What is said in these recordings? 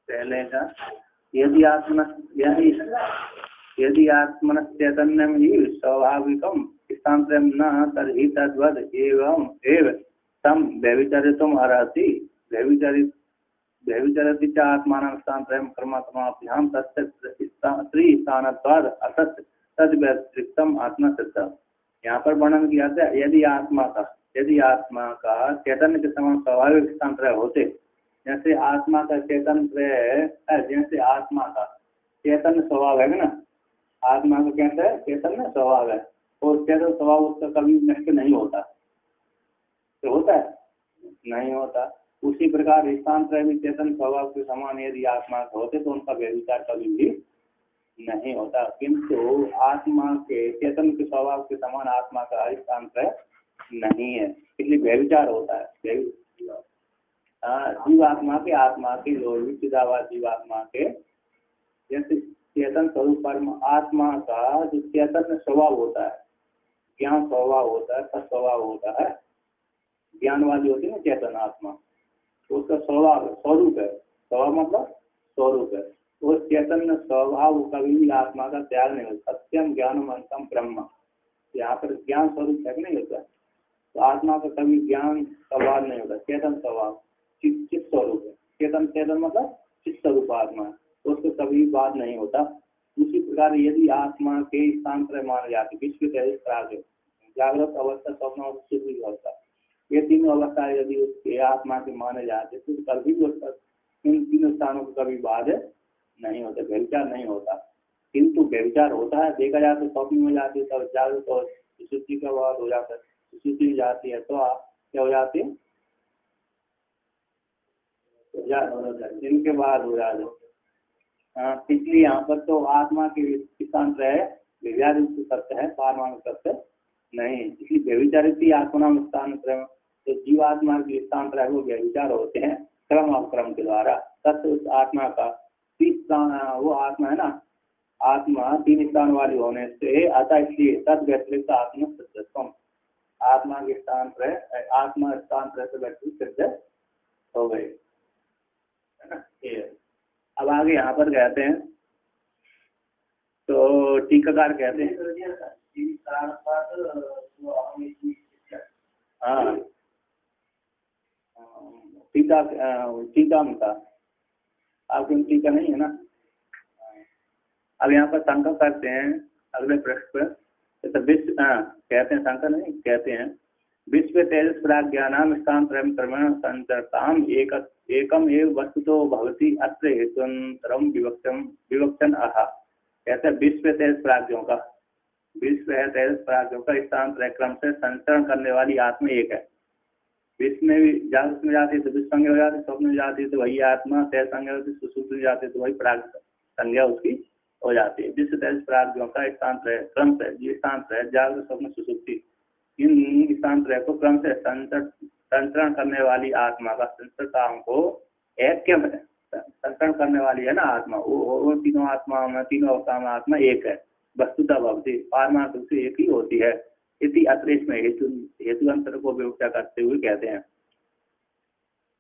पहले का यदि आत्मन चैतन्यम ही स्वाभाविकम स्थान्तरम न तर्हि तद्वद एवं एव तम व्यभिचरितुम अर्हति व्यभिचरति च आत्मानं स्थान्तरम कर्मात्माभ्याम तस्य त्रिस्थानत्वाद असत् तद व्यतिरिक्तम आत्मा सिद्ध। यहाँ पर वर्णन किया था यदि आत्मा का चैतन्य के समान स्वाभाविक स्थान्तरय होते, जैसे आत्मा का जैसे आत्मा का चैतन्य स्वभाव है ना, आत्मा को कहते हैं चैतन्य स्वभाव है और चैतन्य स्वभाव उसका कभी नष्ट नहीं होता, तो होता है नहीं होता। उसी प्रकार स्थान्तरय भी चेतन स्वभाव के समान यदि आत्मा के होते तो उनका व्यभिचार कभी भी नहीं होता, किंतु आत्मा के चेतन के स्वभाव के समान आत्मा का स्थान्तरय नहीं है, इसलिए व्यभिचार होता है। जीवात्मा के चिदाभास जीवात्मा के जैसे चेतन स्वरूप परम आत्मा का जो चेतन स्वभाव होता है, ज्ञान स्वभाव होता है, सत्स्वभाव होता है, ज्ञान वाली होती है ना चेतन आत्मा, तो उसका स्वरूप है, स्वभाव मतलब स्वरूप है। वो चैतन्य स्वभाव कभी भी आत्मा का त्याग नहीं होता। सत्यम ज्ञानम अंतम ब्रह्म, यहाँ पर ज्ञान स्वरूप त्याग नहीं होता, तो आत्मा का कभी ज्ञान स्वभाव नहीं होता, चेतन स्वभाव चित्त स्वरूप है। चेतन मतलब चित्त स्वरूप आत्मा है, तो उसको कभी बात नहीं होता। उसी प्रकार यदि आत्मा के स्थान्तरय माने जाते विश्व जागृत अवस्था, स्वप्न और सुषुप्ति अवस्था, ये तीनों अवस्थाएं यदि उसके आत्मा के माने जाते तो कभी भी इन तीनों स्थानों को कभी बाध नहीं होता, व्यभिचार नहीं होता। किंतु व्यभिचार होता है, देखा जाए तो स्वप्न में जाती है तब जागृत और सुषुप्ति का बाध हो जाता है, सुषुप्ति जाती है तो क्या हो जाती है, जिनके बाद हो जाते। इसलिए यहाँ पर तो आत्मा के स्थान्तरय व्यभिचारित सत्य है, पारमाणु सत्य नहीं, इसलिए व्यभिचारित आत्मा स्थान्तरय, तो जीवात्मा के स्थान्तरय वो व्यभिचार होते हैं क्रम अवक्रम के द्वारा। तत्व उस आत्मा का वो आत्मा है ना, आत्मा तीन स्थान वाली होने से अतः इसलिए तद व्यतिरिक्त आत्मा सिद्धत्व, आत्मा के स्थान्तरय आत्मा स्थान्तरय से व्यतिरिक्त सिद्ध हो गए, है ना। अब आगे यहाँ पर कहते हैं, तो टीकाकार कहते हैं हाँ टीका में था, आपकी टीका नहीं है ना। अब यहाँ पर शंका करते हैं अगले प्रश्न पर, तो विश्व कहते हैं शंका नहीं कहते हैं विश्व तेजस प्राज्ञानाम स्थान्तरम क्रमेण संचरताम एकम एव वस्तुतो भवति अत्र हेतुअंतरम विवक्षन आहा। कहते हैं विश्व तेजस प्राज्ञों का, विश्व है तेजस प्राज्ञों का स्थान्तरय क्रम से संचरण करने वाली आत्मा एक है। विश्व में भी जागृत में जाती है तो विश्व संज्ञा हो जाती है, स्वप्न में जाती है तो वही आत्मा तेज संज्ञा होती है, सुषुप्ति में जाती है तो वही प्राग संज्ञा उसकी हो जाती है। विश्व तेज प्राज्ञों का स्थान्तरय क्रम से, ये स्थान्तरय जागृत स्वप्न सुषुप्ति इन स्थान्तरय को क्रम से संचरण करने वाली आत्मा का संचरताओं को ऐक्य में संचरण करने वाली है ना आत्मा, वो तीनों आत्मा में तीनों अवस्था में आत्मा एक है, वस्तुतः भवति पारमार्थ रूप से एक ही होती है। इति अत्रेश में हेतु अंतर को व्याख्या करते हुए कहते हैं,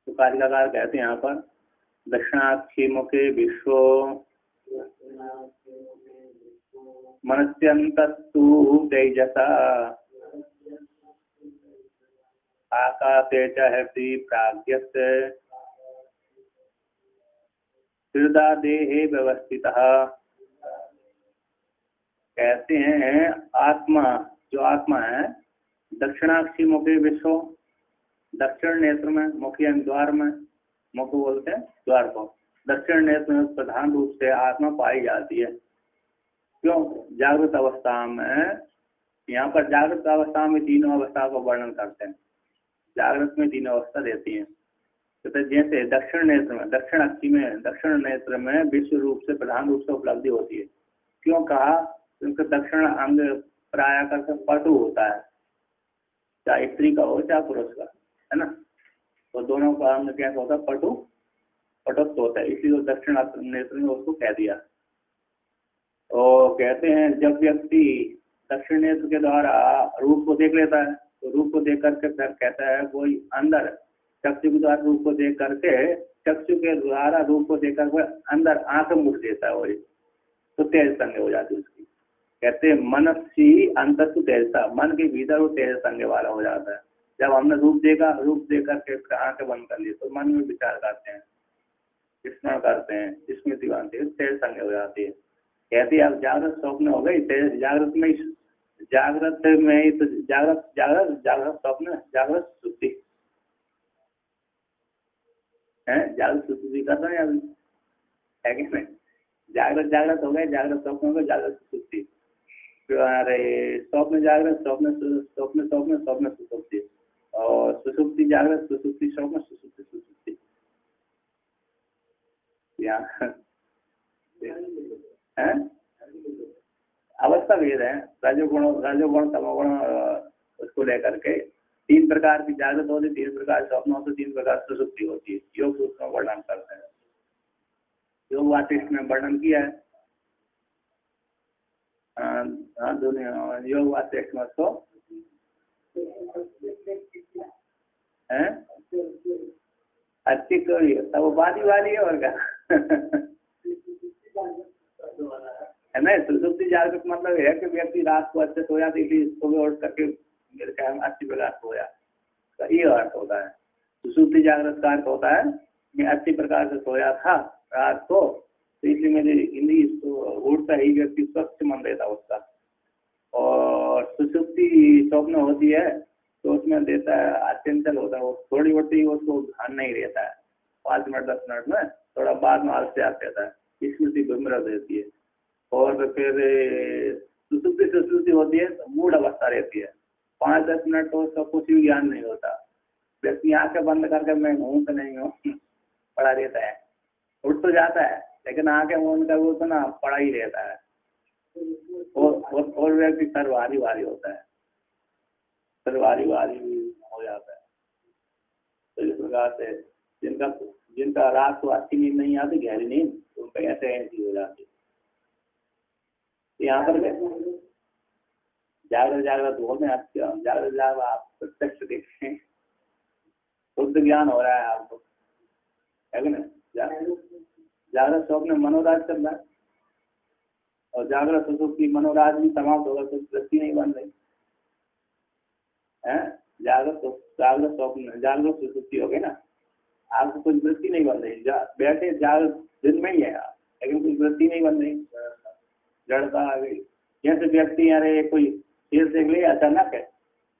तो कारिकाकार कहते हैं यहाँ पर दक्षिणाक्षी मुखे विश्व मनस्यन्तस्तु तेजसा आकाशे च हृदि प्राज्ञस्य हृदा देहे व्यवस्थितः। कहते हैं आत्मा, जो आत्मा है दक्षिणाक्षी मुखे विश्व, दक्षिण नेत्र में, मुखी द्वार में, मुख बोलते हैं द्वार को, दक्षिण नेत्र में प्रधान रूप से आत्मा पाई जाती है। क्यों? जागृत अवस्था में, यहाँ पर जागृत अवस्था में तीनों अवस्था को वर्णन करते हैं, जागृत में तीनों अवस्था रहती है। तो जैसे दक्षिण नेत्र में, दक्षिण अक्षी में, दक्षिण नेत्र में विश्व रूप से प्रधान रूप से उपलब्धि होती है। क्यों कहा? क्योंकि दक्षिण अंग प्राय करके पटु होता है, चाहे स्त्री का हो चाहे पुरुष का, है ना, तो दोनों का अंग क्या होता है? पटुत्व होता है, इसलिए तो दक्षिण नेत्र में उसको कह दिया। तो कहते हैं जब व्यक्ति दक्षिण नेत्र के द्वारा रूप को देख लेता है तो रूप को देख करके फिर कहता है कोई अंदर चक्षु के द्वारा रूप को देख करके चक्षु के द्वारा रूप को देखकर वह अंदर आंख मुख देता है, वही तो तेज संज्ञ हो जाती है उसकी। कहते हैं मनसी अंतर तो तेजता, मन के भीतर वो तेज संज्ञ वाला हो जाता है। जब हमने रूप देखा, रूप देख करके आंखें बंद कर ली तो मन में विचार करते हैं, स्मरण करते हैं, स्मृति बनती है, तेज संज्ञ हो जाती है। कहते हैं अब जागृत स्वप्न हो गई, जागृत में ही तो जागृत जागृत जागृत स्वप्न, जागृत सुप्ति है, जागृत सुप्ति कर रहे हैं अभी, है कि नहीं? जागृत जागृत हो गए, जागृत स्वप्न हो गए, जागृत सुप्ति, अरे स्वप्न जागृत, स्वप्न स्वप्न स्वप्न स्वप्न सुसुप्ति, और सुसुप्ति जागृत, सुसुप्ति स्वप्न, सुसुप्ति सुसुप्ति। यहाँ अवस्था भेद है, रजोगुण तमोगुण, उसको लेकर के 3 प्रकार की जागृत होती, 3 प्रकार स्वप्न होते, 3 प्रकार सुसुप्ति होती है। योग सूत्र में वर्णन करते हैं, योग वासिष्ठ में वर्णन किया है। हाँ दोनों योग वासिष्ठ में तो है अच्छी कोई तब वो वाली है और क्या है ना। सुसुप्ति जागृत मतलब है कि व्यक्ति रात को अच्छे सो जाती है, सुबह उठ करके मेरे ख्याल में अच्छी प्रकार सोया, ये अर्थ होता है। सुसुप्ति जागृत का अर्थ होता है मैं अच्छी प्रकार से सोया था रात को, तो इसलिए मेरी हिंदी उठता ही व्यक्ति स्वच्छ मन रहता उसका। और सुसुप्ति स्वप्न होती है तो उसमें देता है अचंचल होता है, वो थोड़ी होती है उसको ध्यान नहीं रहता है, 5 मिनट 10 मिनट में, थोड़ा बाद में आलस्य आ जाता है, स्मृति भ्रमर रहती है। और फिर सुसुप्ति होती है तो मूड अवस्था रहती है, 5-10 मिनट तो उसका कुछ भी ज्ञान नहीं होता, व्यक्ति आंखें बंद करके मैं हूँ तो नहीं हूँ पड़ा रहता है, उठ तो जाता है लेकिन आंखें बंद कर वो तो ना पड़ा ही रहता है, और व्यक्ति सर भारी भारी होता है, सर भारी भारी हो जाता है। तो इस प्रकार से जिनका रात को अच्छी नींद नहीं आती, गहरी नींद, तो उनका ऐसी हो जाती है। यहाँ पर जागृत बोलते हैं, जागृत आप प्रत्यक्ष देखें, शुद्ध ज्ञान हो रहा है आपको, है कि नहीं? जागृत स्वप्न मनोराज चल रहा है, और जागृत सुसुप्ति मनोराज भी समाप्त होगा तो वृत्ति नहीं बन रही है। जागृत स्वप्न जागृत सुसुप्ति हो गई ना, आपको कुछ वृत्ति नहीं बन रही, बैठे जागृत दिन में ही है आप, लेकिन कुछ वृत्ति नहीं बन रही, जड़ता आ गई। जैसे व्यक्ति अरे कोई खेल देख ले अचानक है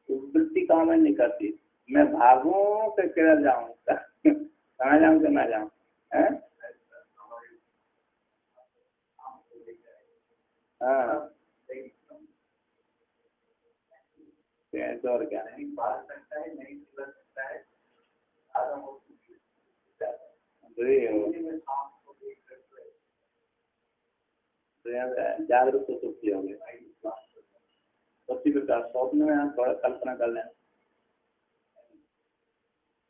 तो वृत्ति काम नहीं करती, मैं भागूं कि किधर जाऊं, कहाँ जाऊं कि ना जाऊं, हाँ और क्या नहीं भाग सकता है, नहीं चल सकता है, जागरूक तो सुखी हो गए। उसी प्रकार स्वप्न में हम थोड़ा कल्पना कर लें,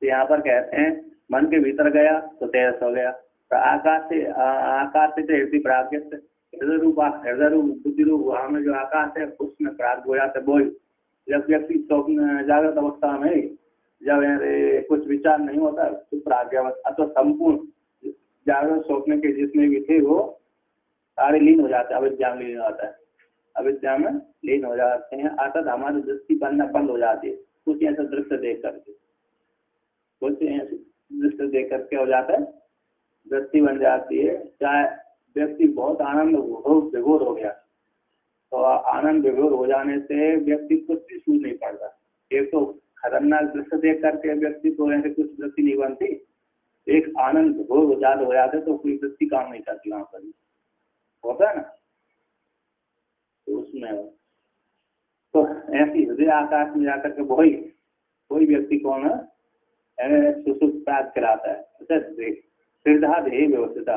तो यहाँ पर कहते हैं मन के भीतर गया तो तेजस हो गया, तो आकाश से हृदय प्राग्ञ, हृदय रूप बुद्धि रूप वहां में जो आकाश है उसमें प्राग्ञ हो जाता है। बोल जब व्यक्ति स्वप्न जागृत अवस्था में जब कुछ विचार नहीं होता तो प्राज्ञावस्था अथवा संपूर्ण जागृत स्वप्न के जितने भी थे वो सारे लीन हो जाते हैं, अविद्या में लीन हो जाता है, अविद्या में लीन हो जाते हैं, अर्थात हमारी दृष्टि बनना बंद हो जाती है। कुछ ऐसा दृश्य देख करके, कुछ ऐसे दृश्य देख करके हो जाता है, दृष्टि बन जाती है। चाहे व्यक्ति बहुत आनंद विभोर हो गया तो आनंद विभोर हो जाने से व्यक्ति कुछ भी सूझ नहीं पड़ता। एक तो खतरनाक दृश्य देख करके व्यक्ति को ऐसे कुछ वृत्ति नहीं बनती, एक आनंद विभोर हो जाते तो कोई वृत्ति काम नहीं करती, वहां पर होता है ना। तो उसमें तो ऐसी हृदय आकाश में जाकर के कोई व्यक्ति कौन है सुसुप्त प्राप्त कराता है। श्रद्धा देह व्यवस्थिता,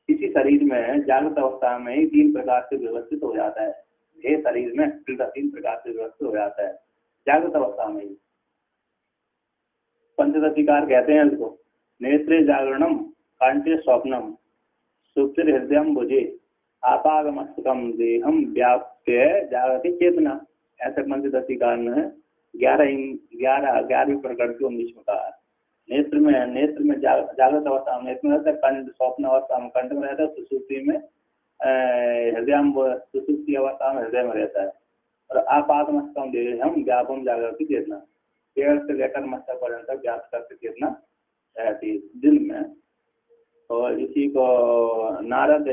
इसी शरीर में जागृत अवस्था में ही 3 प्रकार से व्यवस्थित हो जाता है। देह शरीर में 3 प्रकार से व्यवस्थित हो जाता है जागृत अवस्था में ही। पंचदशिकार कहते हैं इसको, नेत्रे जागरणम, कंठे स्वप्नम, सुप्ति हृदयम भुजे, आपागमस्तकम देहम व्याप्य जागृति चेतना। ऐसे पंचदशिकार में 11वीं प्रकरण के 19 में कहा है। नेत्र में जागृत अवस्था में नेत्र में रहता है, कंठ स्वप्न अवस्था में कंठ में रहता है, सुसुप्ति में हृदय में, सुसुप्ति अवस्था में हृदय में रहता है। और आपातमस्तकम देहम व्यापम जागृति चेतना, पेड़ से लेकर मस्तक पर्यंत व्याप्त करके चेतना रहती है दिन में। और इसी को नारद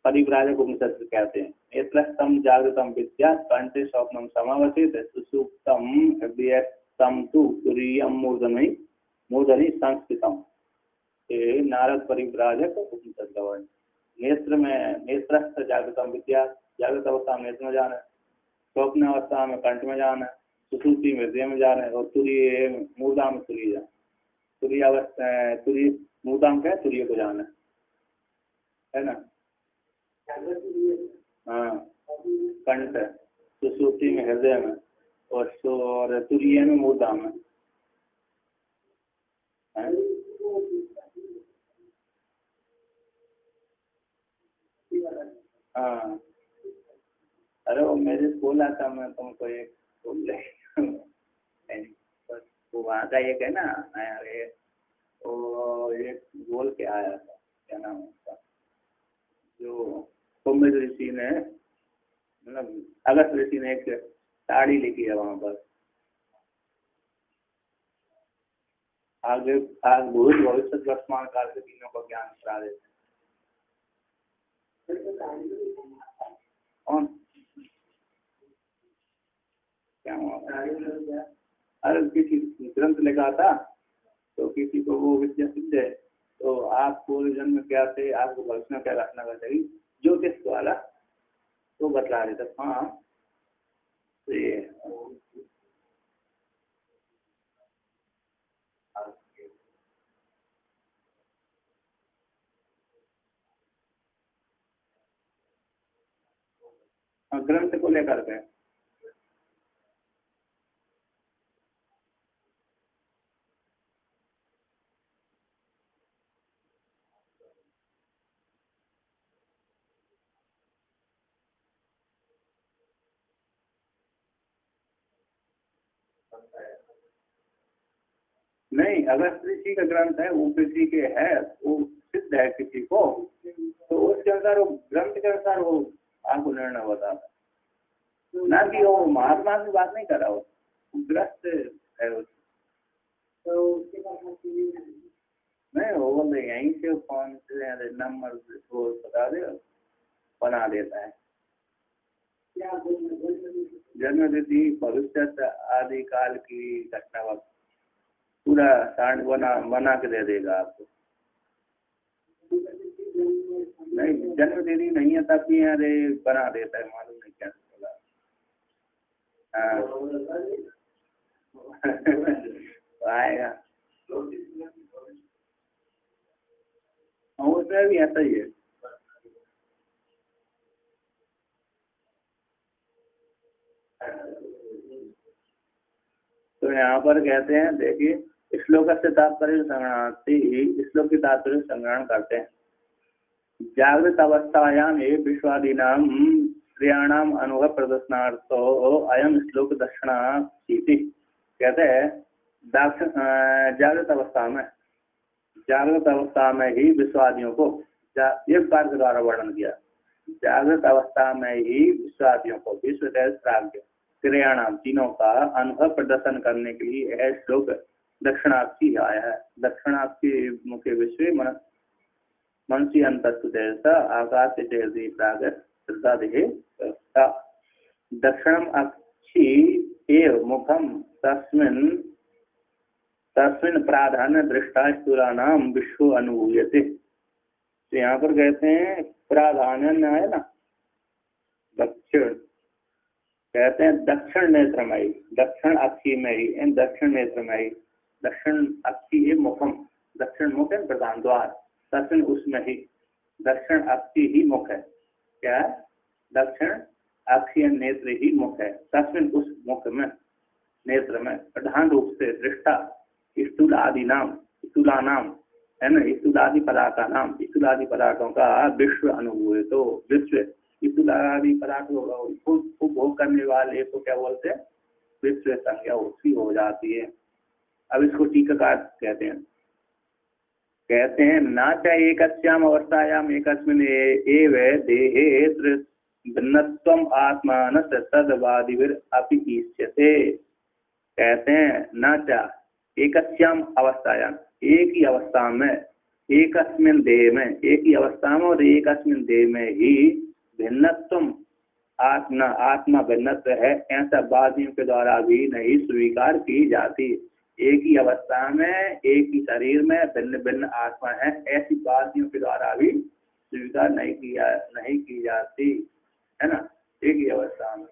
परिव्राजक उपनिषद कहते हैं। नेत्रस्थम जागृतम विद्या कंठे स्वप्नम समावसित सुसुप्तम हृदयस्थम तु तुरीयम मूर्धनि संस्कृतम। ये नारद परिव्राजक उपनिषद का वर्ण। नेत्र में नेत्रस्थ जागृतम विद्या, जागृत अवस्था में नेत्र में जाना, स्वप्न अवस्था में कंठ में जाना, सुसुप्ति में हृदय में जाना, और तुरीय मूर्धा में तुरीय जाना। तुरीय अवस्था तुरीय मूर्धा में क्या तुरीय को जाना है ना। हाँ, कंठ, सुसुप्ति में हृदय में, और तुरीय में मूर्धा में। हाँ, अरे वो मेरे बोला था, मैं तुमको एक बोल रही वो वहाँ का एक है ना, वो एक बोल के आया था, क्या नाम उसका, जो कुंभ ऋषि ने, मतलब अगस्त ऋषि ने एक साड़ी लिखी है वहाँ पर, आगे भूत भविष्य वर्तमान काल के तीनों का ज्ञान करा देते कौन क्या हुआ। अरे किसी ग्रंथ लिखा था तो किसी को वो विद्या सिद्ध है, तो आप पूर्व जन्म क्या थे, आपको भविष्य में क्या रखना चाहिए, ज्योतिष वाला तो बतला रहे थे। हाँ तो ये ग्रंथ को लेकर के नहीं, अगर ऋषि का ग्रंथ है वो किसी के है, वो सिद्ध है किसी को, तो उसके अनुसार वो ग्रंथ के अनुसार वो आपको निर्णय बताता, ना कि वो महात्मा की बात नहीं कर रहा, वो ग्रस्त है वो। नहीं वो बोलते यहीं से कौन से नंबर वो बता दे, बना देता है। जन्म तिथि भविष्य आदि काल की घटना वक्त पूरा सांड बना के दे देगा आपको। नहीं जन्म तिथि नहीं है तब भी अरे बना देता है, मालूम नहीं क्या बोला। हाँ आएगा उसमें भी ऐसा ही है। तो यहाँ पर कहते हैं, देखिए श्लोक से तात्पर्य संग्रहणार्थी श्लोक की तात्पर्य संग्रहण करते हैं। जागृत अवस्थायाम ये विश्वादीनाम क्रियाणाम अनुभव प्रदर्शनार्थो अयम श्लोक दक्षिणा इति। कहते हैं जागृत अवस्था में ही विश्वादियों को एक बार के द्वारा वर्णन किया। जागृत अवस्था में ही विश्वादियों को विश्व प्राग्ञ क्रियाणाम तीनों का अनुभव प्रदर्शन करने के लिए यह श्लोक दक्षिणार्थी आया है। दक्षिणार्थी मुख्य विश्व मनसी अंतस्तुत आकाश से प्राग श्रद्धा देहे दक्षिणम अक्षी एव मुखम तस्मिन् प्राधान्य दृष्टा स्थूलानाम विश्व अनुभूयते। तो यहाँ पर कहते हैं प्राधान्य है ना, दक्षिण कहते हैं दक्षिण नेत्र में ही, दक्षिण अक्षी में ही, दक्षिण नेत्र में ही, दक्षिण अक्षी मुखम, दक्षिण मुख है प्रधान द्वार, दक्षिण उसमें ही, दक्षिण अक्षी ही मुख है। क्या है? दक्षिण अक्षीय नेत्र ही मुख है, तस्मिन् उस मुख में नेत्र में प्रधान रूप से दृष्टा स्थूल आदि नाम, स्थूला नाम है ना, स्थूल आदि पदार्थ का नाम, स्थूल आदि पदार्थों का विश्व अनुभव है। तो विश्व स्थूल आदि पदार्थ को भोग करने वाले को क्या बोलते हैं? विश्व संज्ञा उसकी हो जाती है। अब इसको टीकाकार कहते हैं। कहते हैं ना च एकस्याम अवस्थायाम एकस्मिन् एव देहे भिन्नत्वम आत्मानस्य तद्वादिभिर अपि ईष्यते। कहते हैं ना च एकस्याम अवस्थायाम, एक ही अवस्था में, एकस्मिन् देह में, एक ही अवस्था में और एकस्मिन् देह में ही भिन्नत्वम आत्मा भिन्नत्व है, ऐसा वादियों के द्वारा भी नहीं स्वीकार की जाती। एक ही अवस्था में एक ही शरीर में भिन्न भिन्न आत्मा है, ऐसी वादियों के द्वारा भी स्वीकार नहीं की जाती, है ना। एक ही अवस्था में,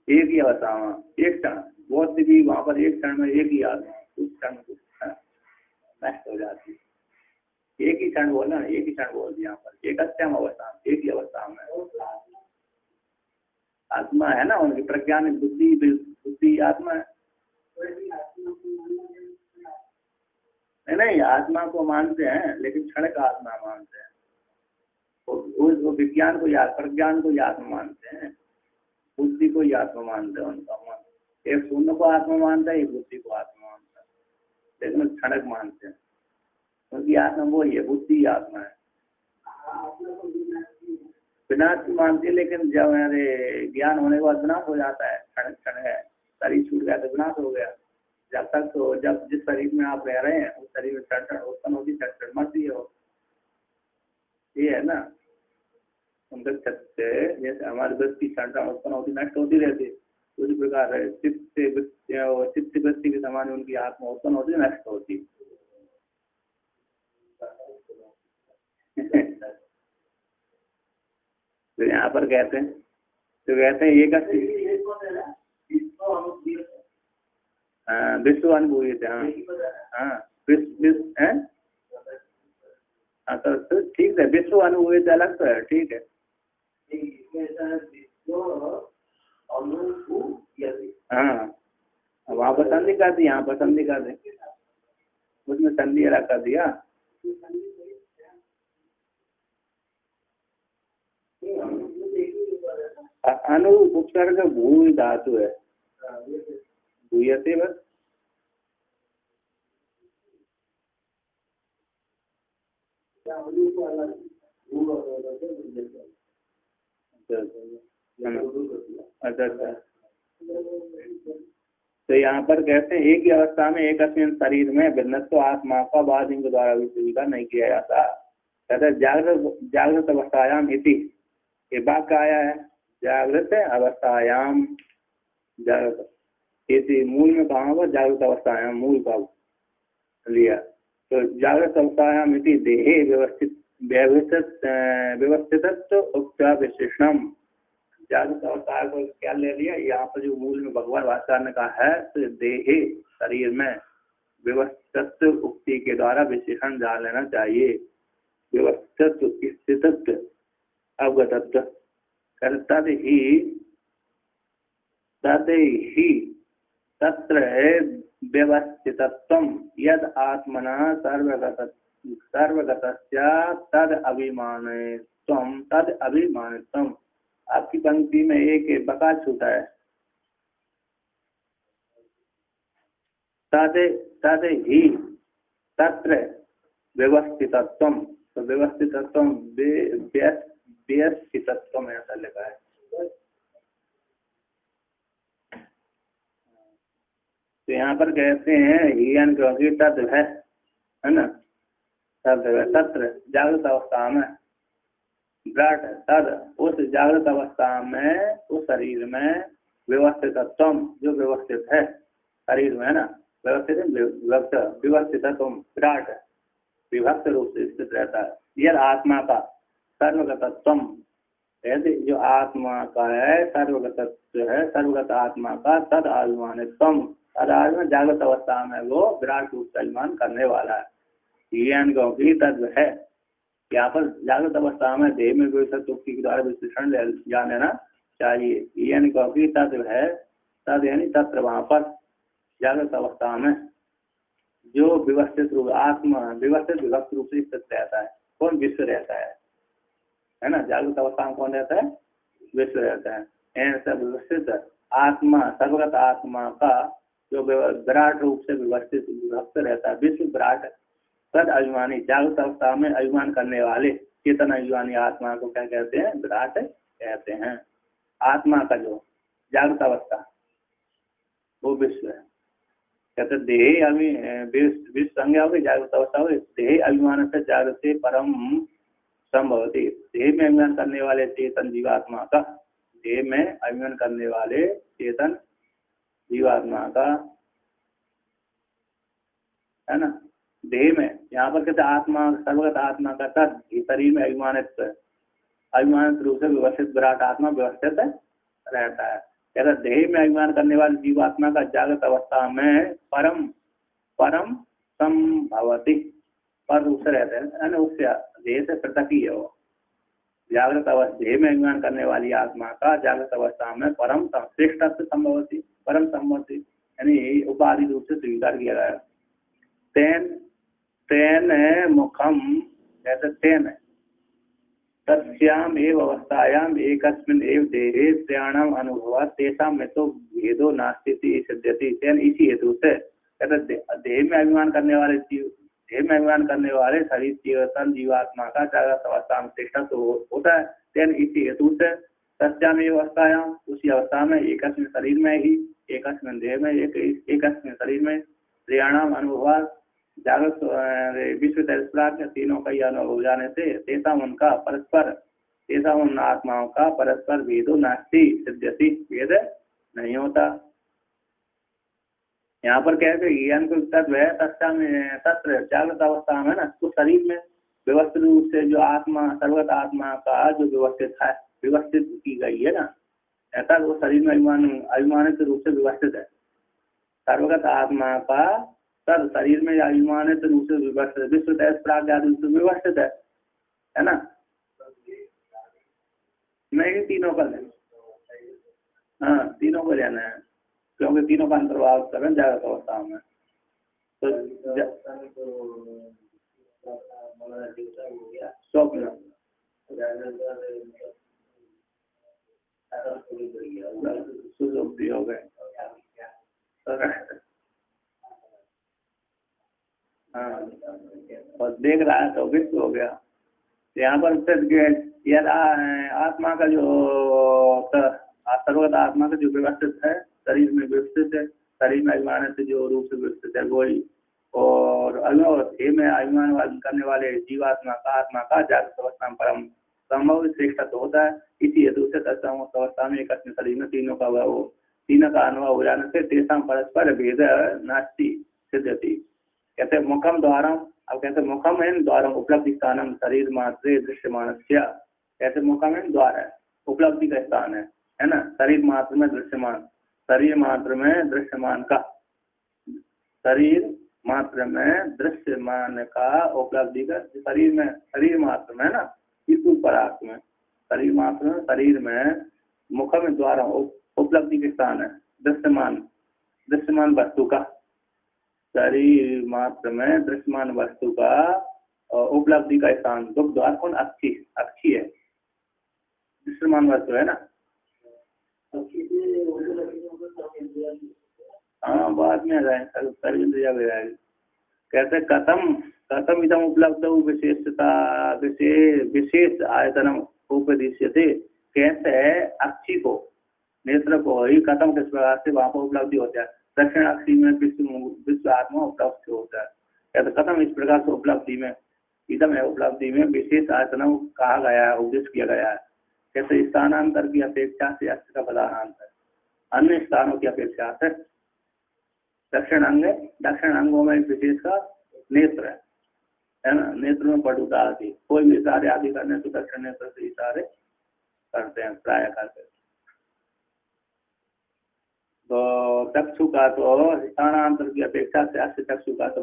एक ही अवस्था में, एक क्षण, बहुत भी वहां पर एक क्षण में एक ही आत्मा, उस क्षण नष्ट हो जाती है। एक ही क्षण बोलना, एक ही क्षण बोल दिया यहाँ पर, एक अत्यम अवस्था में, एक ही अवस्था में आत्मा है ना, उनकी प्रज्ञान बुद्धि आत्मा है। नहीं, आत्मा को मानते हैं लेकिन क्षण का आत्मा मानते हैं। वो विज्ञान को या प्रज्ञान को आत्मा मानते हैं, बुद्धि को आत्मा मानते हैं। उनका एक शून्य को आत्मा मानता है, एक बुद्धि को आत्मा मानता है, लेकिन क्षणक मानते हैं। उनकी आत्मा वो ही है, बुद्धि आत्मा है। विनाश की मानती है, लेकिन जब मेरे ज्ञान होने के बाद विनाश हो जाता है, क्षण क्षण है, शरीर छूट गया तो विनाश हो गया। जब तक तो जब जिस शरीर में आप रह रहे हैं उस शरीर में क्षण उत्पन्न होती, क्षण मरती हो, ये है ना। उनके से जैसे हमारे वृत्ति क्षण उत्पन्न होती नष्ट होती रहती, उसी प्रकार चित्त वृत्ति के समान उनकी आत्मा उत्पन्न होती नष्ट होती। तो यहाँ पर कहते हैं, तो कहते हैं एक विश्व अनुभूति थे। हाँ हाँ तो ठीक है, विश्व अनुभूति अलग तो है, ठीक है। हाँ वहाँ पर संधि कर दी, यहाँ पर संधि कर दी, उसमें संधि अलग कर दिया। अनु उपसर्ग भू धातु है, भूयते बस। अच्छा अच्छा, तो यहाँ पर कहते हैं एक ही अवस्था में एक अस्मिन शरीर में भिन्नत्व आत्मा का बाद इनके द्वारा भी स्वीकार नहीं किया जाता। कहते जागृत अवस्थायाम इति, ये वाक्य आया है जागृत अवस्थायाम, जागृत इति मूल में कहा होगा जागृत अवस्थायाम, मूल का लिया। तो जागृत अवस्थायाम इति देहे व्यवस्थित उक्त विशेषणम, जागृत अवस्था को क्या ले लिया, यहाँ पर जो मूल में भगवान भास्कर ने कहा है, तो देहे शरीर में व्यवस्थित उक्ति के द्वारा विशेषण डाल लेना चाहिए। व्यवस्थित स्थित अवगत तद ही तत्र व्यवस्थितत्वम यद आत्मना सर्वगतस्या तद अभिमानित्वम। आपकी पंक्ति में एक बका छूटा है, तद ही तत्र व्यवस्थितत्वम, तो व्यवस्थितत्वम व्यवस्थितत्वम ऐसा लिखा है। तो यहाँ पर कहते हैं हियन क्योंकि तद है ना, तद है तत्र जागृत अवस्था में, विराट तद उस जागृत अवस्था में, उस शरीर में व्यवस्थितत्वम जो व्यवस्थित है शरीर में, है ना, व्यवस्थितत्वम विराट विभक्त रूप से स्थित रहता है। यह आत्मा का सर्वगतत्वम, ऐसे जो आत्मा का है सर्वगतत्व है, सर्वगत आत्मा का तद अभिमानित्वम, में जागृत अवस्था में वो विराट रूप से अभिमान करने वाला है। क्योंकि तत्व है, यहाँ पर जागृत अवस्था में देह में उक्ति के द्वारा विश्लेषण जान लेना चाहिए। क्योंकि तत्व है, तद यानी तत्व वहाँ पर जागृत अवस्था में जो व्यवस्थित रूप आत्मा व्यवस्थित विभक्त रूप से स्थित रहता है। कौन? विश्व रहता है ना। जागृत अवस्था में कौन रहता है? विश्व रहता है। ऐसा व्यवस्थित आत्मा सर्वगत आत्मा का जो विराट रूप से व्यवस्थित विभक्त रहता है। विश्व विराट तद अभिमानी, जागृत अवस्था में अभिमान करने वाले चेतन अभिमानी आत्मा को क्या कहते हैं? विराट कहते हैं। आत्मा का जो जागृत अवस्था वो विश्व है। कहते देह विश्व संज्ञा हो गई, जागृत अवस्था हो गई। देह अभिमान से जागृत परम संभवती, देह में अभिमान करने वाले चेतन जीवात्मा का, देह में अभिमान करने वाले चेतन जीवात्मा का, है ना, देह में, यहाँ पर कहते आत्मा, सर्वगत आत्मा का तद शरीर में अभिमानित रूप से व्यवस्थित विराट आत्मा व्यवस्थित रहता है। कहते देह में अभिमान करने वाले जीवात्मा का जागृत अवस्था में परम संभवती, पर रूप से रहते हैं, उससे देह से पृथक ही है वो। जागृत अवस्था, देह में अभिमान करने वाली आत्मा का जागृत अवस्था में परम श्रेष्ठ संभवती, परम संभवती, यानी उपाधि रूप से स्वीकार किया गया। तेन मुखम, ऐसे तेन तस्याम एव अवस्थायाम एकस्मिन् एव देहे त्रयाणाम अनुभव तेषाम में तो भेदो नास्ति सिद्ध्यति। तेन इसी हेतु से कहते देह में अभिमान करने वाले जीव, देह में अभिमान करने वाले शरीर चेतन जीवात्मा का जागृत अवस्था में श्रेष्ठत्व होता है। तेन इसी हेतु से तस्याम एव अवस्थायाम, उसी अवस्था में एकस्मिन् शरीर में ही, एकस्मिन् देह में, एकस्मिन् शरीर में त्रयाणाम अनुभव, जागृत विश्व तैस्प्राग तीनों का यह अनुभव हो जाने से तेसा उनका परस्पर, तेसा उन आत्माओं का परस्पर भेदो नास्ति सिद्ध्यति, भेद नहीं होता। यहाँ पर कहते ज्ञान को तत्व है तत्र जागृत अवस्था में ना, तो शरीर में व्यवस्थित रूप से जो आत्मा, सर्वगत आत्मा का जो व्यवस्थित की गई है ना, ऐसा वो शरीर में अभिमानित रूप से व्यवस्थित है। सर्वगत आत्मा का तब शरीर में अभिमानित रूप से व्यवस्थित, विश्व तैस प्राग रूप से व्यवस्थित है ना। नहीं, तीनों का लेना, हाँ तीनों को लेना है, क्योंकि तीनों का अंतर्भाव करें जागृत अवस्था में। तो स्वप्न सुसुप्ति हो गए, हाँ, और देख रहा है तो विश्व हो गया। यहाँ पर यह आत्मा का जो सर्वगत आत्मा का जो व्यवस्थित है, शरीर में व्यवस्थित है, शरीर में अभिमान से जो रूप से व्यवस्थित है वही, और देह में अभिमान करने वाले जीवात्मा का, आत्मा का जागृत अवस्था में परम संभव श्रेष्ठत्व होता है। इसी हेतु से अवस्था में एक शरीर में तीनों का अनुभव हो जाने से तेषां परस्पर भेद नास्ति सिद्ध्यति। कहते मुखम द्वारम, अब कहते मुखम है द्वारम उपलब्धि स्थानम शरीर मात्र दृश्यमान, कहते मुखम है द्वार है, उपलब्धि का स्थान है ना, शरीर मात्र में दृश्यमान, शरीर मात्र में दृश्यमान का, शरीर मात्र में दृश्यमान का उपलब्धि का, शरीर मात्र में ना, इस ऊपर में शरीर मात्र में, शरीर में मुखम द्वारा उपलब्धि के स्थान है, दृश्यमान वस्तु का, शरीर मात्र में दृश्यमान वस्तु का उपलब्धि का स्थान, दुख द्वार कौन? अक्षी है, दृश्यमान वस्तु है ना। हाँ बाद में आ जाए, सर्व इंद्रिया भी आएगी। कहते कथम इदम उपलब्ध विशेषता विशेष आयतनम उपदिश्यते, कैसे अक्षी को, नेत्र को ही कथम किस प्रकार से वहां पर उपलब्धि होता है, दक्षिण अक्षी में विश्व आत्मा उपलब्ध होता है। कहते कथम इस प्रकार से उपलब्धि में, इदम है उपलब्धि में विशेष आयतनम कहा गया है, उपदेश किया गया है। कैसे स्थानांतर की अपेक्षा से अक्ष का प्रधानांतर अन्य स्थानों की अपेक्षा से दक्षिण अंगों में विशेष का नेत्र है ना, नेत्र में पटुता आदि, कोई भी इशारे आदि करने तो दक्षिण नेत्र से इशारे करते हैं, प्राय करते हैं। तो चक्षु का तो स्थानांतर की अपेक्षा से अक्ष चक्षु का तो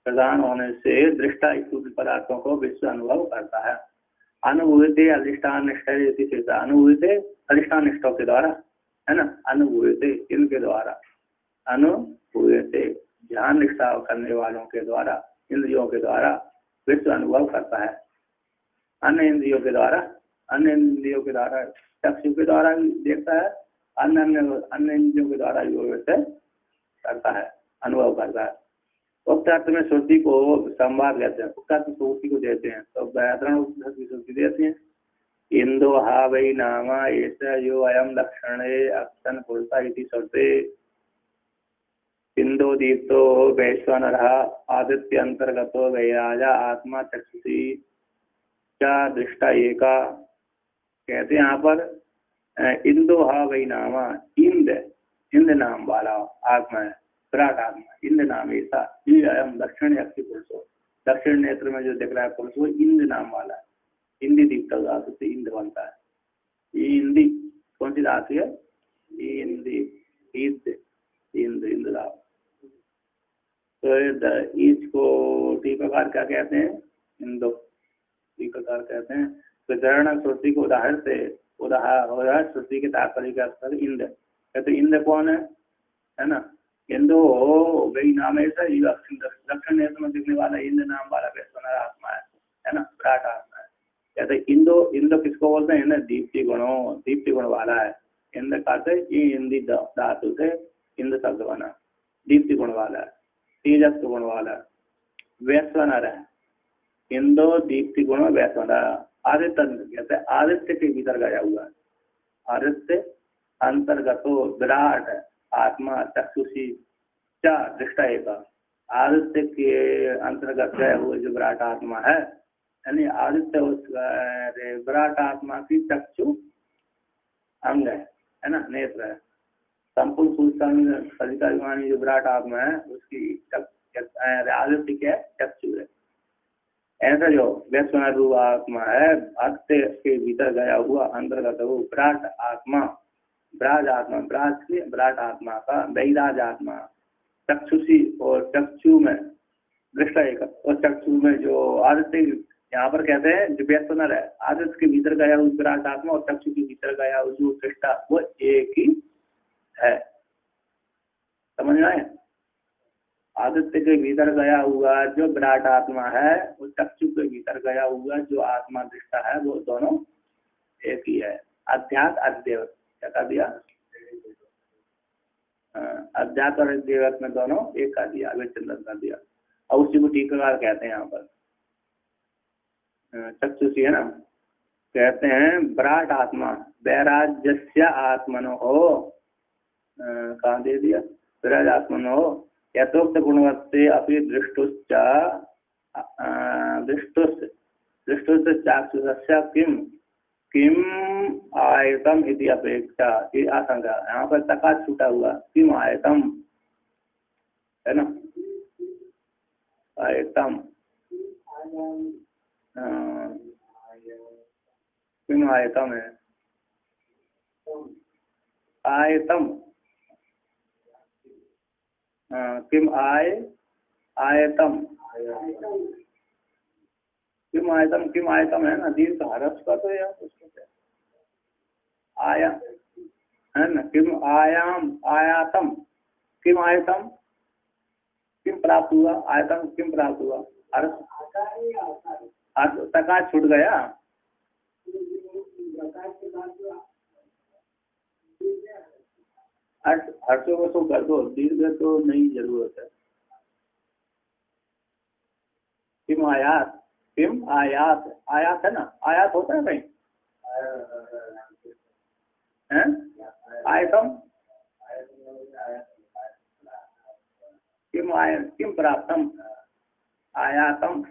प्रधान होने से दृष्टा स्तुति पदार्थों को विश्व अनुभव करता है। अनुभूते अधिष्ठान निष्ठा, अनुभूते अधिष्ठान निष्ठों के द्वारा है ना, अनुभूते इनके द्वारा, अनुभूते ध्यान निष्ठा करने वालों के द्वारा, इंद्रियों के द्वारा विश्व अनुभव करता है। अन्य इंद्रियों के द्वारा चक्षु के द्वारा भी देखता है अन्य अन्य अन्य इंद्रियों के द्वारा जो वैसे करता है, अनुभव करता है। उक्त अर्थ में श्रुति को संवाद कहते हैं, उक्त अर्थ श्रुति को देते हैं। तो व्याकरण की श्रुति देते हैं, इंदो हा वै नामा ऐसा यो अयम लक्षणे अक्षन पुरुषा इति श्रुते इंदो दीप्तो वैश्वानरः आदित्य अंतर्गतो वैराजा आत्मा चक्षुषी क्या दृष्टा एका। कहते हैं यहाँ पर इंदो हा वै नामा, इंद नाम वाला आत्मा है, विराट आत्मा, इंद नाम ऐसा, ये अयम दक्षिण अक्षी पुरुषो, दक्षिण नेत्र में जो दिख रहा है पुरुष वो इंद नाम वाला है। इंदी दीप्त धातु से इंद बनता है। ये इंदी कौन सी धातु है? इंदी, इंद धातु। तो इसको टीकाकार क्या कहते हैं? इंदो टीकाकार कहते हैं। तो चरण श्रुति को उदाहरण से उदाहरण श्रुति के तात्पर्य का अर्थ इंद। कहते इंद कौन है ना? इंदो वही नाम ऐसा दक्षिण नेत्र में दिखने वाला इंद नाम वाला वैश्वानर आत्मा है ना, विराट आत्मा है। कहते इंदो किसको बोलते हैं? ना दीप्ति गुण वाला है। इंद कहते ये इंदी धातु से इंद शब्द बना, दीप्ति गुण वाला है, तेजस्व गुण वाला है, वैश्वानर है। इंदो दीप्ति गुण वैश्वानर। आदित्य कहते हैं आदित्य के भीतर गया हुआ है, आदित्य अंतर्गतो विराट आत्मा चक्षुषी क्या दृष्टा एका। आदित्य के अंतर्गत गए हुए जो विराट आत्मा है, यानी आदित्य उस विराट आत्मा की चक्षु अंग है ना, नेत्र है। संपूर्ण सूर्य जो विराट आत्मा है उसकी आदित्य क्या है? चक्षु है। ऐसा जो वैश्वानर रूप आत्मा है, आदित्य के भीतर गया हुआ अंतर्गत वो विराट आत्मा, विराट आत्मा का वैराज आत्मा चक्षुषी, और चक्षु में दृष्टा एक, और चक्षु में जो आदित्य यहाँ पर कहते हैं जो वैश्वानर है, आदित्य के भीतर गया हुआ विराट आत्मा और चक्षु के भीतर गया हुआ जो दृष्टा वो एक ही है। समझ में आए? आदित्य के भीतर गया हुआ जो विराट आत्मा है, वो चक्षु के भीतर गया हुआ जो आत्मा दृष्टा है, वो दोनों एक ही है। अध्यात्म अद्वैत क्या कर दिया? अध्यात्म और अद्वैत में दोनों एक कर दिया, विचिंतन कर दिया। और उसी को टीकाकार कहते हैं यहाँ पर चक्षुषी है ना। कहते हैं विराट आत्मा वैराज्यस्य आत्मनो हो, कहाँ दे दिया? विराज आत्मनो हो यथोक्त गुणवत्ते अपि दृष्टुश्च चाक्षुषस्य किम आयतम इति अपेक्षा, ये आशंका। यहाँ पर तका छूटा हुआ, किम आयतम है ना, आयतम किम आयतम है, आयतम किम आयतम किम आयतम है ना, दीर्घ हरस का तो यार उसको क्या आया है ना, किम आयाम आयातम किम आयतम किम प्राप्त हुआ, आयतम किम प्राप्त हुआ, हर्ष तका छूट गया। हर्षों को तो कर दो, दीर्घ तो नहीं जरूरत है। किम आयात आयात है ना, आयात होता है कहीं है? आयतम किम प्राप्तम आयातम।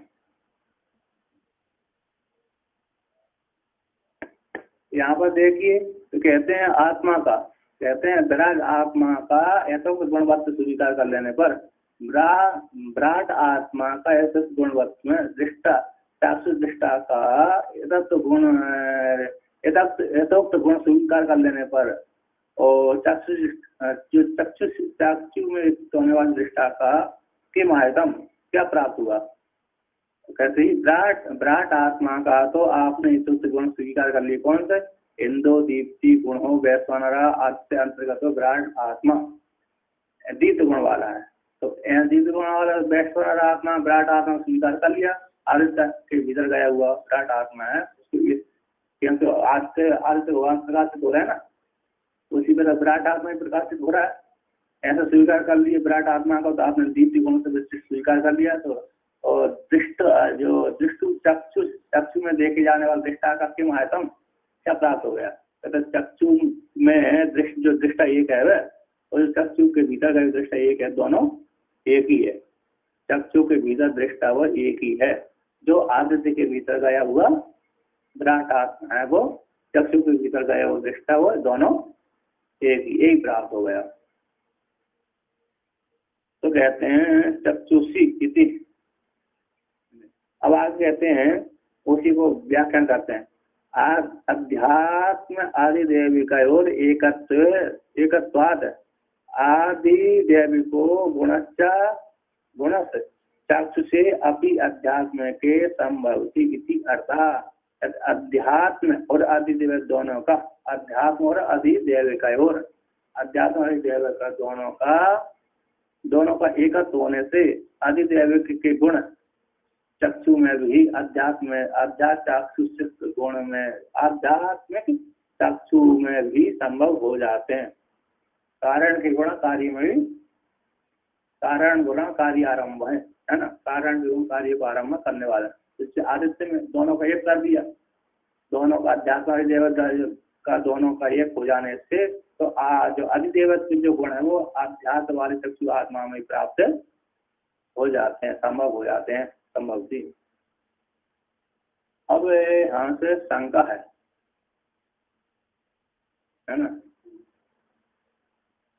यहाँ पर देखिए तो कहते हैं आत्मा का, कहते हैं विराट आत्मा का यथोक्त गुणवत्त स्वीकार कर लेने पर विराट आत्मा का यथोक्त गुणवत्त में दृष्टा चाक्षुष दृष्टा का यथोक्त गुण स्वीकार कर लेने पर और चक्षु में होने वाली दृष्टा का किम आयतम क्या प्राप्त हुआ। कहते ही विराट आत्मा का तो आपने यथोक्त गुण स्वीकार कर लिए, कौन से? इंदो दीप्ति गुण हो वैश्वानरा आदित्य अंतर्गत विराट आत्मा दीप्त गुण वाला है। तो दीप्त गुण वाला वैश्वानर आत्मा विराट आत्मा स्वीकार कर लिया, आदित्य के भीतर गया हुआ विराट आत्मा है, क्योंकि आदित्य भगवान प्रकाश हो रहा है ना, उसी तरह विराट आत्मा ही प्रकाशित हो रहा है, ऐसा स्वीकार कर लिया विराट आत्मा का, तो आपने दीप्ति गुण से विशिष्ट स्वीकार कर लिया। तो और दृष्ट जो दृष्टु चक्षु चक्षु में देखे जाने वाला दृष्टा का किम आयतम क्या प्राप्त हो गया? कहते चक्षु में दृष्ट जो दृष्टा एक है वह, और चक्षु के भीतर का दृष्टा एक है, दोनों एक ही है। चक्षु के भीतर दृष्टा वो एक ही है, जो आदित्य के भीतर गया हुआ विराट आत्मा है वो चक्षु के भीतर गया वो दृष्टा वो दोनों एक प्राप्त हो गया। तो कहते हैं चक्षुषी इति। अब आगे कहते हैं, उसी को व्याख्यान करते हैं, अध्यात्म आदि देविका और एकत्वाद आदि देविको गुणस् चक्षुषे अपि अध्यात्म के संभवती इति अर्थात अध्यात्म और आदिदेव दोनों का, अध्यात्म और अधिदेविका और अध्यात्म और अधिदेविका दोनों का एकत्व होने से अधिदेविक के गुण चक्षु में भी आध्यात्मिक गुण में आध्यात्मिक चक्षु में भी संभव हो जाते हैं। कारण के गुण कार्य में भी, कारण गुण कार्य आरंभ है ना, कारण गुण कार्य को आरंभ करने वाला, इससे आदित्य में दोनों का एक कर दिया, दोनों का अध्यात्म का दोनों का एक हो जाने से तो जो अधिदेवत के जो गुण है वो अध्यात्म वाले चक्षु आत्मा में प्राप्त हो जाते हैं, संभव हो जाते हैं, संभव थी। अब यहाँ से शंका है ना,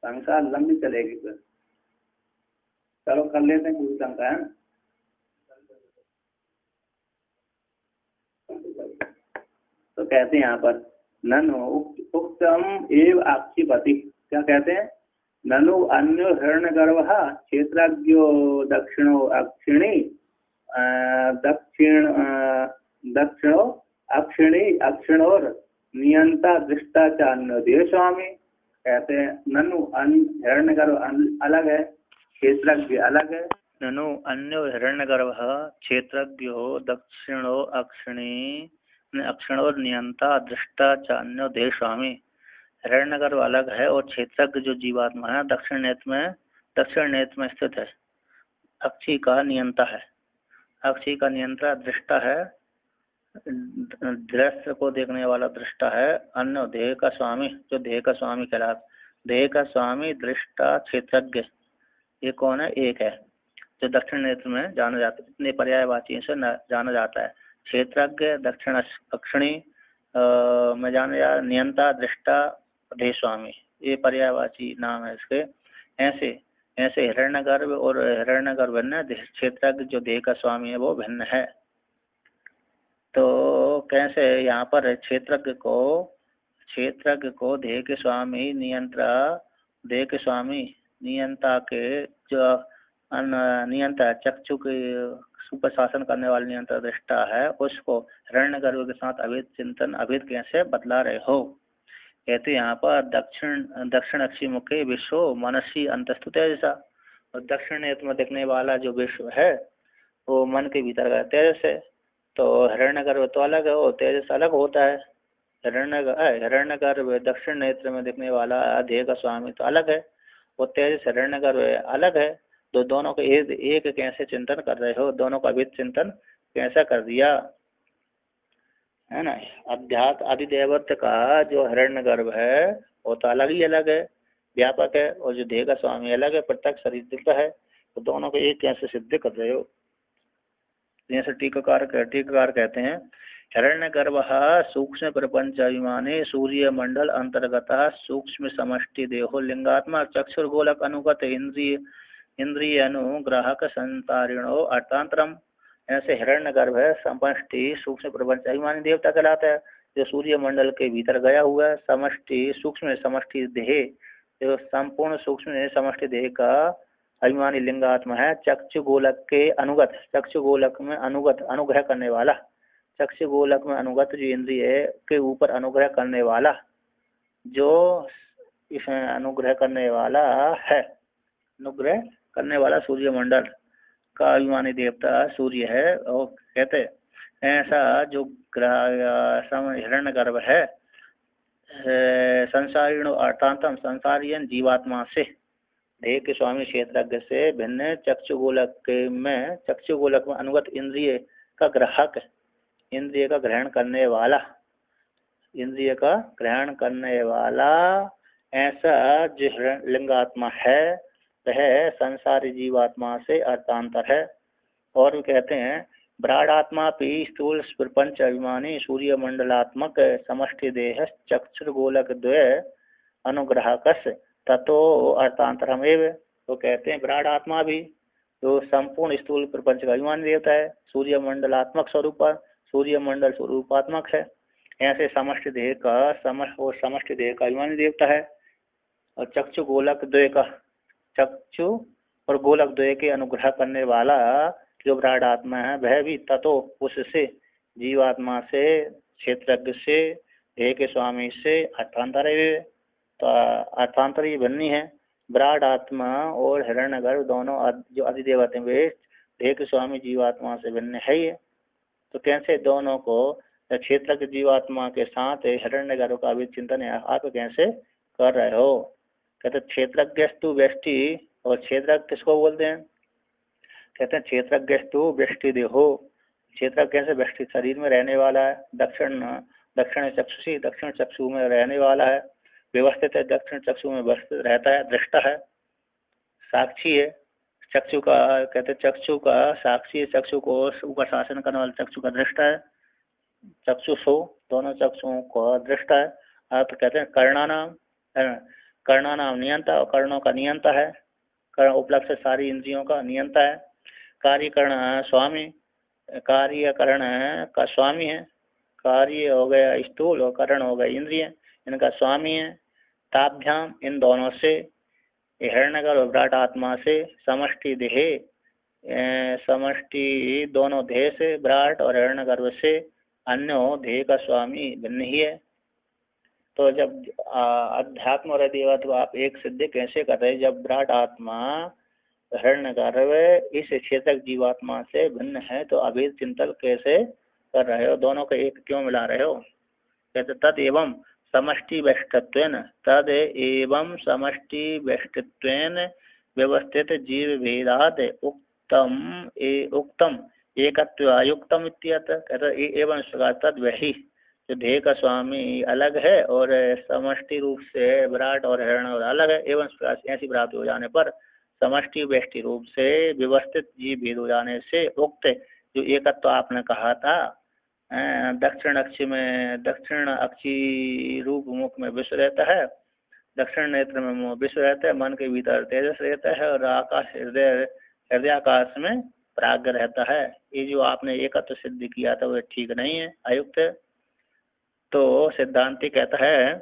शंका लंबी चलेगी, फिर चलो कर लेते हैं पूरी शंका है। तो कहते हैं यहाँ पर ननु उक्तम एव आक्षिपति, क्या कहते हैं, ननु अन्यो हिरण्यगर्भ क्षेत्रज्ञो दक्षिणो अक्षिणोर नियंता दृष्टा चान्य स्वामी। कहते हैं ननु हिरण्यगर्भ अलग है, क्षेत्रज्ञ अलग है। ननु अन्यो हिरण्यगर्भ क्षेत्रज्ञो दक्षिणो अक्षिणोर नियंता दृष्टा चान्यो देह स्वामी। हिरण्यगर्भ अलग है और क्षेत्रज्ञ जो जीवात्मा है दक्षिण नेत्र में स्थित है, अक्षी का नियंता है, अक्षी का नियंता दृष्टा है, दृश्य को देखने वाला दृष्टा है। अन्य देह का स्वामी, जो देह का स्वामी कहलाता, देह का स्वामी दृष्टा क्षेत्रज्ञ, ये कौन है? एक है, जो दक्षिण नेत्र में जाना जाता है, इतने पर्यायवाची से जाना जाता है। क्षेत्रज्ञ दक्षिण अक्षिणी में जाना जाता, नियंता दृष्टा देह स्वामी, ये पर्यायवाची नाम है इसके। ऐसे हिरण्यगर्भ और हिरण्यगर्भ भिन्न, क्षेत्रज्ञ जो देह का स्वामी है वो भिन्न है। तो कैसे यहाँ पर क्षेत्रज्ञ को देह के स्वामी देह के स्वामी नियंता के जो नियंता चक्षु के ऊपर शासन करने वाले नियंत्रण दृष्टा है, उसको हिरण्यगर्भ के साथ अभेद कैसे बतला रहे हो? कहते यहाँ पर दक्षिण अक्षी मुखे विश्व मनसी अंतस्तु तेजसा, और दक्षिण नेत्र में देखने वाला जो विश्व है वो मन के भीतर का तेजस है। तो हिरण्यगर्भ तो अलग है और तेजस अलग होता है। हिरण्यगर्भ दक्षिण नेत्र में देखने वाला देह का स्वामी तो अलग है, और तेजस हिरण्यगर्भ अलग है। तो दोनों को एक कैसे चिंतन कर रहे हो? दोनों का अभेद चिंतन कैसा कर दिया है ना। अध्यात्म अधिदेवत्व का जो हिरण्यगर्भ है वो तो अलग ही अलग है, व्यापक है, और जो देह का स्वामी अलग है, प्रत्यक्ष शरीर दिखता है। तो दोनों को एक कैसे सिद्ध कर रहे हो? जैसे टीकाकार कहते हैं, हिरण्यगर्भ सूक्ष्म प्रपंच अभिमाने सूर्य मंडल अंतर्गत सूक्ष्म समष्टि देहो लिंगात्मा चक्षुर्गोलक अनुगत इंद्रिय अनुग्राहक संतारिणो अर्थांतरम। ऐसे हिरण्यगर्भ है समष्टि सूक्ष्म प्रपंच अभिमानी देवता कहलाता है, जो सूर्य मंडल के भीतर गया हुआ है। समष्टि सूक्ष्म समष्टि देह, जो संपूर्ण सूक्ष्म समष्टि देह का अभिमानी लिंगात्मा है। चक्षु गोलक के अनुगत, चक्षु गोलक में अनुग्रह करने वाला, चक्षु गोलक में अनुगत जो इंद्रिय के ऊपर अनुग्रह करने वाला, जो इसमें अनुग्रह करने वाला है, अनुग्रह करने वाला सूर्य मंडल का अभिमानी देवता सूर्य है। और कहते ऐसा जो हिरण्यगर्भ है संसारिणो अर्थांतम संसारियन जीवात्मा से देह के स्वामी क्षेत्रज्ञ से भिन्न चक्षुगोलक में अनुगत इंद्रिय का ग्राहक, इंद्रिय का ग्रहण करने वाला, इंद्रिय का ग्रहण करने वाला ऐसा जो लिंगात्मा है वह संसारी जीवात्मा से अर्थांतर है। और भी कहते हैं ब्राडात्मा पी स्थूल प्रपंच अभिमानी सूर्य मंडलात्मक समष्टि देह चक्षुर्गोलक द्वय अनुग्राहकस ततो अर्थांतरमेव। तो कहते हैं ब्राडात्मा भी जो संपूर्ण स्थूल प्रपंच का अभिमानी देवता है, सूर्य मंडलात्मक स्वरूप, सूर्य मंडल स्वरूपात्मक है, ऐसे समष्टि देह का समष्टि देह का अभिमानी देवता है। और चक्षु गोलक द्वय का, चक्षु और गोलक द्वय के अनुग्रह करने वाला जो विराट आत्मा है वह भी ततो उससे जीवात्मा से क्षेत्रज्ञ से देह के स्वामी से अर्थांतर है। तो अर्थांतर ये भिन्नी है। विराट आत्मा और हिरण्यगर्भ दोनों जो अधिदेवता वे देह के स्वामी जीवात्मा से भिन्न है ये। तो कैसे दोनों को क्षेत्रज्ञ जीवात्मा के साथ हिरण्यगर्भ का भी चिंतन है, आप कैसे कर रहे हो? कहते क्षेत्रज्ञस्तु व्यष्टि, और क्षेत्रज्ञ किसको बोलते हैं? कहते हैं क्षेत्रज्ञस्तु व्यष्टि देहो, क्षेत्र कैसे व्यष्टि शरीर में रहने वाला है, दक्षिण चक्षुषी दक्षिण चक्षु में रहने वाला है, व्यवस्थित है दक्षिण चक्षु में व्यवस्थित रहता है, दृष्टा है, साक्षी है चक्षु का, कहते चक्षु का साक्षी, चक्षु को ऊपर शासन करने वाला चक्षु का दृष्टा है, चक्षुषो दोनों चक्षुओं को दृष्टा है। आप कहते हैं कर्णानाम नियंता, और कर्णों का नियंता है, कर्ण उपलब्ध सारी इंद्रियों का नियंता है। कार्यकरण स्वामी, कार्यकरण का स्वामी है, कार्य हो गया स्थूल और करण हो गया इंद्रिय, इनका स्वामी है। ताभ्याम इन दोनों से हिरण्यगर्भ और विराट आत्मा से समष्टि देहे, समष्टि दोनों देह से विराट और हिरण्यगर्भ से अन्यो देह का स्वामी भिन्न ही है। तो जब अध्यात्म और देवत्व आप एक सिद्ध कैसे कर रहे, जब विराट आत्मा हिरण्यगर्भ इस क्षेत्र जीवात्मा से भिन्न है तो अभेद चिंतन कैसे कर रहे हो? दोनों को एक क्यों मिला रहे हो? कहते तद एवं समष्टि वेष्टत्वेन, तद एवं समष्टि वेष्टत्वेन व्यवस्थित जीव भेदात उक्तम एकत्वायुक्तम इत्यर्थ। कहते एवं तद वही जो देह का स्वामी अलग है और समष्टि रूप से विराट और हिरण्य अलग है, एवं ऐसी प्राप्ति हो जाने पर समष्टि व्यष्टि रूप से व्यवस्थित जीव भेद हो जाने से उक्त जो एकत्व तो आपने कहा था, दक्षिण अक्ष में दक्षिण अक्षी रूप मुख में विश्व रहता है, दक्षिण नेत्र में विश्व रहता है, मन के भीतर तेजस रहता है, और आकाश हृदय आकाश में प्राज्ञ रहता है। ये जो आपने एकत्व सिद्ध किया था वो ठीक नहीं है, अयुक्त है। तो सिद्धांति कहता है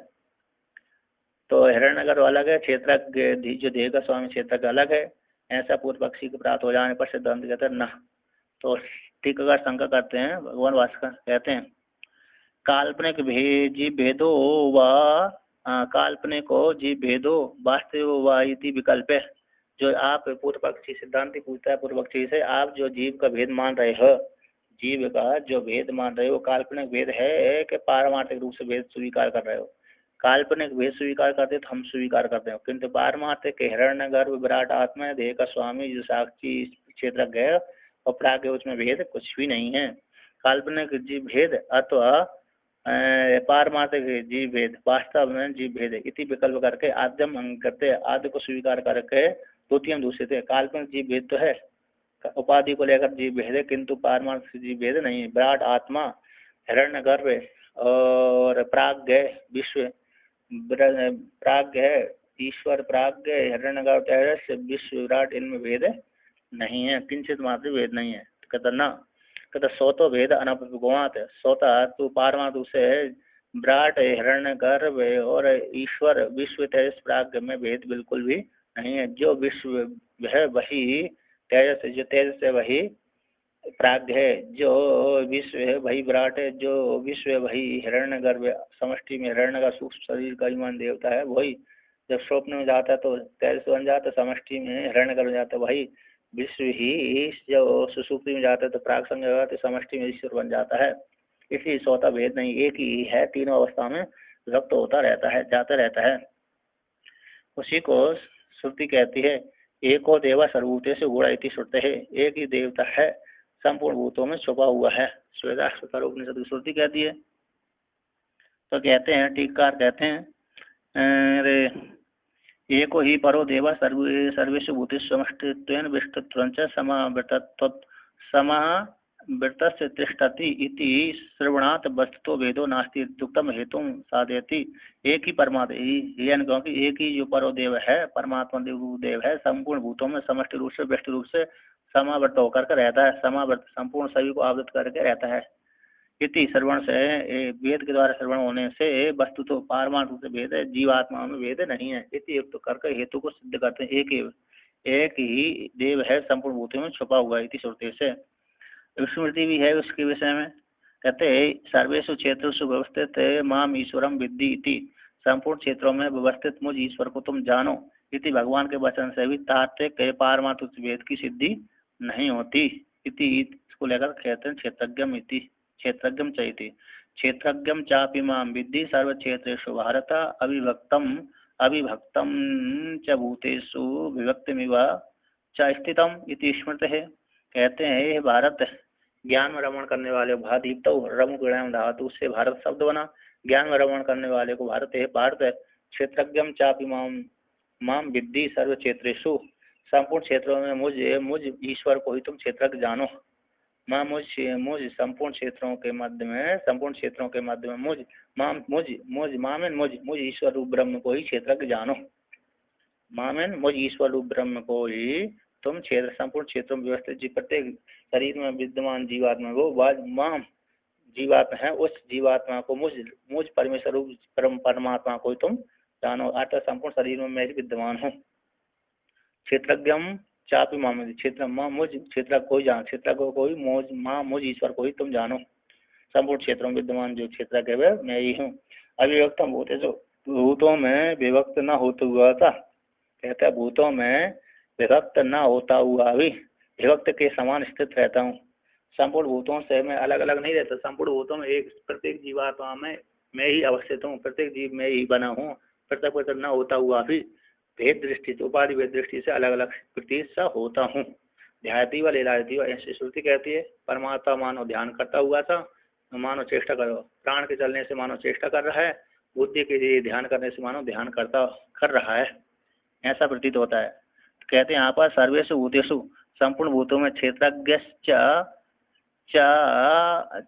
तो हिरण्यगर्भ अलग है, क्षेत्रज्ञ जो देह का स्वामी क्षेत्रज्ञ अलग है, ऐसा पूर्व पक्षी को प्राप्त हो जाने पर सिद्धांत कहते हैं न। तो टीकाकार शंका करते हैं, भगवान भास्कर कहते हैं काल्पनिक जीव भेदो व काल्पनिको जीव भेदो वास्तव व इति विकल्प है। जो आप पूर्व पक्षी सिद्धांति पूछता है पूर्व पक्षी से, आप जो जीव का भेद मान रहे हो, जीव का जो भेद मान रहे हो काल्पनिक भेद है कि पारमार्थिक रूप से भेद स्वीकार कर रहे हो? काल्पनिक भेद स्वीकार करते तो हम स्वीकार करते हो, किंतु पारमार्थिक हिरण्यगर्भ विराट आत्मा देह का स्वामी जो साक्षी क्षेत्रज्ञ है और प्राज्ञ उसमें भेद कुछ भी नहीं है। काल्पनिक जीव भेद अथवा पारमार्थिक जीव भेद वास्तव में जीव भेद इति विकल्प करके आद्यम अंग करते, आदि को स्वीकार करके द्वितीय दूसरे थे। काल्पनिक जीव भेद तो है, उपाधि को लेकर जीव भेद है, किंतु पारमार्थिक जीव भेद नहीं है। विराट आत्मा हिरण्यगर्भ और प्राज्ञ विश्व, प्राज्ञ है ईश्वर, प्राज्ञ हिरण्यगर्भ विश्व विराट, इनमें भेद नहीं है, किंचित मात्र भेद नहीं है। कहता न, कहता सोतो भेद अनपगवात, सोता तो पारमार्थ से विराट हिरण्यगर्भ और ईश्वर विश्व तेजस प्राज्ञ में भेद बिल्कुल भी नहीं है। जो विश्व है वही तेजस, जो तेजस है वही प्राज्ञ है, जो विश्व है वही विराट है, जो विश्व है वही हिरण्यगर्भ, समष्टि में हिरण्यगर्भ सूक्ष्म शरीर का ईमान देवता है वही। जब स्वप्न में जाता है तो तेजस बन जाता है, समष्टि में हिरण्यगर्भ जाता है वही विश्व ही, जो सुसुप्ति में जाता है तो प्राग संग तो समष्टि में ईश्वर बन जाता है। इसलिए सोता भेद नहीं, एक ही है तीनों अवस्था में विभक्त होता रहता है, जाता रहता है। उसी को श्रुति कहती है एको देवा सर्वभूतेषु गुणा इति श्रुते है, एक ही देवता है, संपूर्ण भूतों में छुपा हुआ है, श्वेताश्वतर उपनिषद की श्रुति कहती है। तो कहते हैं टीकाकार कहते हैं अरे एको ही परो देवा सर्वेषु भूतेषु समष्टित्वेन विष्टत्वञ्च समावृतस्य तिष्ठति इति श्रवणात् वस्तुतो वेदो नास्ति इत्युक्तम हेतुं साधयति। एक ही परमात्मा यानी क्योंकि एक ही जो परो देव है, परमात्मा देव है, संपूर्ण भूतों में समष्टि रूप से व्यष्टि रूप से समावृत होकर रहता है, समावृत संपूर्ण सभी को आवृत करके रहता है। इति श्रवण से वेद के द्वारा श्रवण होने से वस्तु तो पारमार्थ रूप से भेद है, जीवात्मा में भेद नहीं है। इति युक्त करके हेतु को सिद्ध करते हैं, एक ही देव है, संपूर्ण भूतों में छुपा हुआ है। इति श्रुति से स्मृति भी है उसके विषय में, कहते हैं सर्वेषु क्षेत्रेषु व्यवस्थित माम ईश्वरम विद्धि इति, संपूर्ण क्षेत्रों में व्यवस्थित मुझ ईश्वर को तुम जानो। इति भगवान के वचन से भी तात्विक पारमार्थ भेद की सिद्धि नहीं होती। इति इसको लेकर कहते हैं क्षेत्रज्ञम इति, क्षेत्रज्ञम चैति क्षेत्रज्ञम चापि माम विद्धि सर्व क्षेत्रेषु भारत अविभक्तम च भूतेषु विभक्तिमिव च स्थितम इति स्मृति है। कहते हैं हे भारत, ज्ञान में रमण करने वाले भादीप्त रमुक धातु से भारत शब्द बना, ज्ञान में रमण करने वाले को भारत है। भारत क्षेत्रज्ञम चापि माम विद्धि सर्व क्षेत्रेषु, संपूर्ण क्षेत्रों में मुझ ईश्वर को ही तुम क्षेत्रज्ञ जानो। माँ मुझ संपूर्ण क्षेत्रों के मध्य में मुझ ईश्वर रूप ब्रह्म को ही क्षेत्रज्ञ जानो। मामेन मुझ ईश्वर रूप ब्रह्म को ही तुम क्षेत्र संपूर्ण क्षेत्रों में व्यवस्थित प्रत्येक शरीर में विद्यमान जीवात्मा को माम जीवात्मा है, उस जीवात्मा को मुझ परमेश्वर रूप परमात्मा को ही तुम जानो। अतः संपूर्ण शरीर में मैं विद्यमान हूँ। क्षेत्रज्ञम चापि माम क्षेत्र मुझ क्षेत्र को जान, क्षेत्र को ही मुझ ईश्वर को ही तुम जानो। संपूर्ण क्षेत्रों में विद्यमान जो क्षेत्र के वह मैं ही हूँ। अविभक्तम भूतों में विभक्त न होता हुआ था, कहता भूतों में विभक्त न होता हुआ भी विभक्त के समान स्थित रहता हूँ। संपूर्ण भूतों से मैं अलग अलग नहीं रहता, संपूर्ण भूतों में एक प्रत्येक जीवात्मा में मैं ही अवस्थित हूँ, प्रत्येक जीव में ही बना हूँ। पृथक न होता हुआ भी भेद दृष्टि से उपाधि भेद दृष्टि से अलग अलग प्रतीत सा होता हूँ। ध्यायती व लीलायती व ऐसी श्रुति कहती है परमात्मा मानो ध्यान करता हुआ था, मानो चेष्टा करो, प्राण के चलने से मानो चेष्टा कर रहा है, बुद्धि के लिए ध्यान करने से मानो ध्यान कर रहा है, ऐसा प्रतीत होता है। कहते हैं यहाँ पर सर्वेषु भूतेषु संपूर्ण भूतों में क्षेत्रज्ञ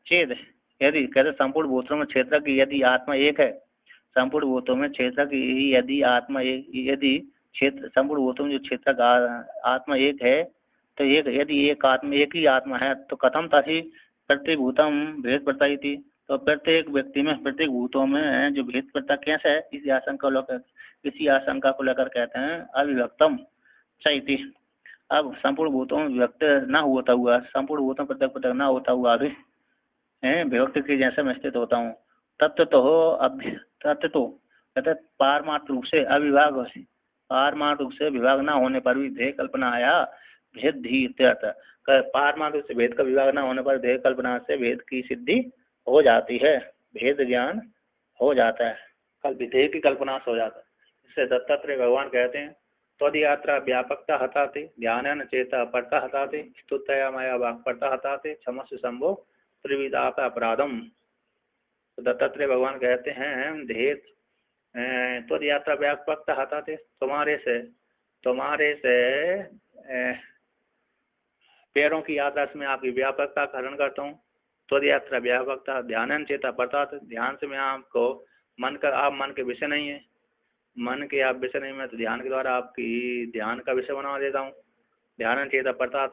चेद यदि, कहते संपूर्ण भूतों में क्षेत्रज्ञ यदि आत्मा एक है, संपूर्ण भूतों में क्षेत्रज्ञ यदि आत्मा यदि क्षेत्र संपूर्ण भूतों में जो क्षेत्रज्ञ आत्मा एक है, तो यदि एक ही आत्मा है तो कथम तथी प्रत्येक भूतम भेद प्रता थी, तो प्रत्येक व्यक्ति में प्रत्येक भूतों में जो भेद प्रता कैसे है, इसी आशंका को लेकर कहते हैं अविभक्तम चैति। अब संपूर्ण भूतों में विभक्त न होता हुआ, संपूर्ण भूतों पृथक पृथक न होता हुआ भी विभक्त के जैसे मैं स्थित होता हूँ। तत्व तो कहते पारमार्थ रूप से अविभाग, पारमार्थ रूप से विभाग न होने पर भी ध्येय कल्पना आया भेद धी इत्यर्थ। पारमार्थ रूप से भेद का विभाग न होने पर ध्येय कल्पना से भेद की सिद्धि हो जाती है, भेद ज्ञान हो जाता है, कल विधेय की कल्पना से हो जाता है। इससे दत्तात्रेय भगवान कहते हैं त्वदयात्रा व्यापकता हताते ध्यान चेता पड़ता हताते स्तुतया माया वाक पड़ता हताते क्षमस्व संभो त्रिविधाप अपराधम। तो दत्तात्रेय भगवान कहते हैं ध्येय त्वदयात्रा व्यापकता हताते, तुम्हारे से पैरों की यात्रा से मैं आपकी व्यापकता का हरण करता हूँ। त्वदयात्रा व्यापकता ध्यान चेता पड़ता, ध्यान से मैं आपको आप मन के विषय नहीं है, मन के आप विषय नहीं, मैं तो ध्यान के द्वारा आपकी ध्यान का विषय बना देता हूँ। ध्यान चेता पड़ता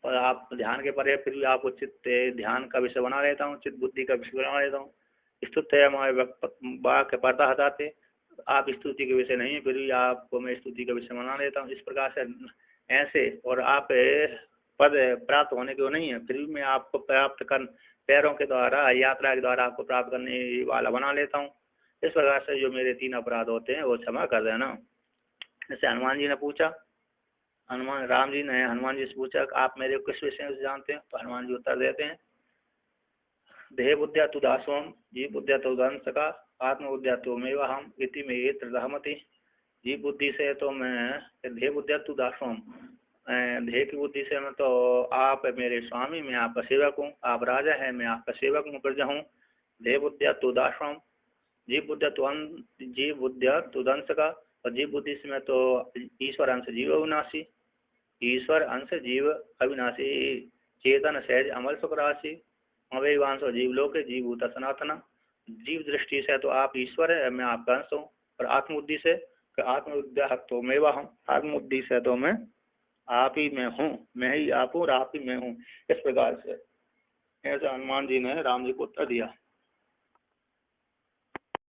और आप ध्यान के परे फिर भी आपको चित्त ध्यान का विषय बना लेता हूँ, चित्त बुद्धि का विषय बना लेता हूँ। स्तुत्य हमारे वाक्य पड़ता हटाते, आप स्तुति के विषय नहीं है फिर भी आपको मैं स्तुति का विषय बना लेता हूँ। इस प्रकार से ऐसे, और आप पद प्राप्त होने के नहीं है फिर भी मैं आपको प्राप्त कर पैरों के द्वारा यात्रा के द्वारा आपको प्राप्त करने वाला बना लेता हूँ। इस प्रकार से जो मेरे 3 अपराध होते हैं वो क्षमा कर देना। जैसे हनुमान जी ने पूछा, राम जी ने हनुमान जी से पूछा आप मेरे को किस विषय से जानते हैं, तो हनुमान जी उत्तर देते हैं देह बुद्धिया तु दासोम जी बुद्धिया तु दंस का आत्मबुद्धिया त्वमेव हम इति में ये त्रिदहमति। जीव बुद्धि से तो मैं देह बुद्धिया तू दासोम, देह की बुद्धि से मैं तो आप मेरे स्वामी, मैं आपका सेवक हूँ, आप राजा है, मैं आपका सेवक हूँ, प्रजा हूँ। देह बुद्धिया तू दासोम, जीव बुद्धिया तू दंश का, और जीव बुद्धि से मैं तो ईश्वर अंश जीव अविनाशी, ईश्वर अंश जीव अविनाशी, चेतन सहज अमल सुख राशि, अवयवांश जीव लोक जीवभूत सनातना। जीव दृष्टि से तो आप ईश्वर है, मैं आपका अंश हूँ, और आत्मबुद्धि से आत्मविद्या तो मैं वह हूँ, आत्मबुद्धि से तो मैं आप ही मैं हूँ, मैं ही आप हूँ और आप ही मैं हूँ। इस प्रकार से ऐसा हनुमान जी ने राम जी को उत्तर दिया।